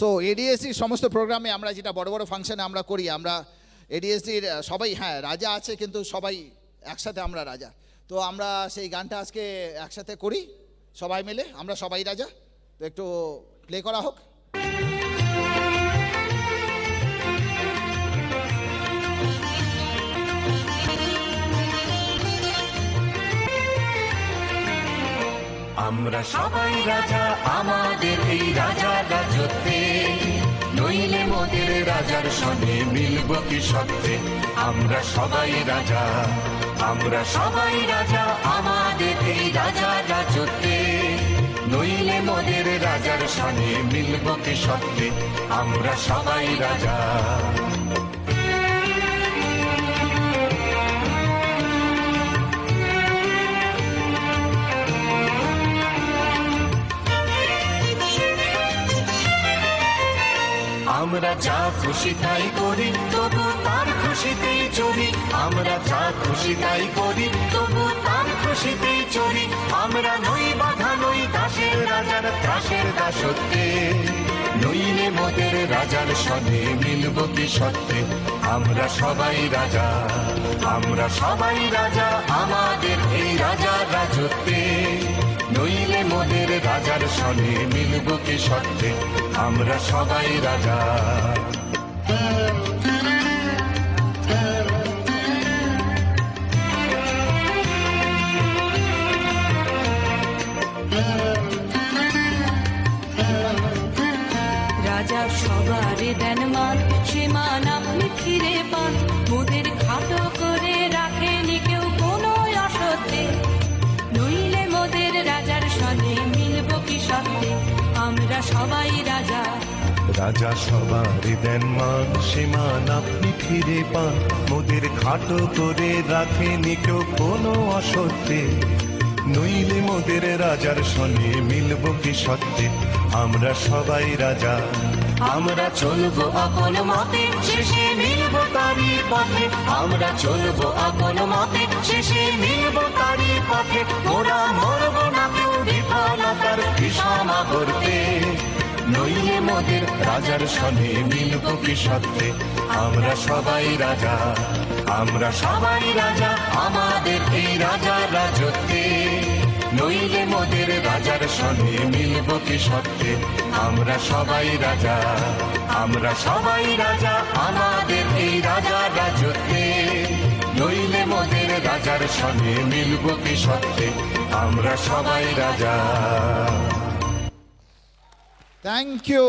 So এডিএসসির সমস্ত প্রোগ্রামে আমরা যেটা বড় বড় ফাংশনে আমরা করি, আমরা এডিএসসির সবাই, হ্যাঁ রাজা আছে কিন্তু সবাই একসাথে আমরা রাজা। তো আমরা সেই গানটা আজকে একসাথে করি সবাই মিলে, আমরা সবাই রাজা। তো একটু প্লে করা হোক। আমরা সবাই রাজা আমাদের এই রাজা রাজত্বে, নইলে মোদের রাজার সঙ্গে মিলব কি সত্যে। আমরা সবাই রাজা, আমরা সবাই রাজা আমাদের এই রাজা রাজত্বে, নইলে মোদের রাজার সঙ্গে মিলব কি সত্যে। আমরা সবাই রাজা। আমরা যা খুশি তাই করি তবু তার খুশিতেই চলি। আমরা যা খুশি তাই করি তবু তার খুশিতেই চলি। আমরা নই বাধা নই দাসের রাজার ত্রাসের দাসত্বে, নইলে মোদের রাজার সঙ্গে মিলব কি সত্যে। আমরা সবাই রাজা, আমরা সবাই রাজা আমাদের এই রাজা রাজত্বে, নইলে মোদের রাজার সঙ্গে মিলব কি সত্যে। আমরা সবাই রাজা। রাজা সবারে দেন মান, সে মান আপনি ফিরে পান। মোদের খাটো করে রাখেনি কেউ কোনো অসত্যে, নইলে মোদের রাজার সনে মিলব কি সত্যে। আমরা সবাই রাজা। রাজা সবারই দেন মান, সে মান আপনি ফিরে পান। মোদের খাটো করে রাখেনি কেউ কোনো অসত্যে, নইলে মোদের রাজার সঙ্গে মিলব কি সত্যে। আমরা সবাই রাজা। আমরা চলবো আপন মতে, শেষে মিলব তারই পথে। আমরা চলবো আপন মতে, শেষে মিলব তারই পথে। ওরা মরব না কেউ বিফলতার বিষমা করতে, নইলে মোদের রাজার সঙ্গে মিলব কি সত্যে। আমরা সবাই রাজা, আমরা সবাই রাজা আমাদের এই রাজা রাজত্বে, নইলে মোদের রাজার সঙ্গে মিলব কি সত্যে। আমরা সবাই রাজা, আমরা সবাই রাজা আমাদের এই রাজা রাজত্বে, নইলে মোদের রাজার সঙ্গে মিলব কি সত্যে। আমরা সবাই রাজা। Thank you.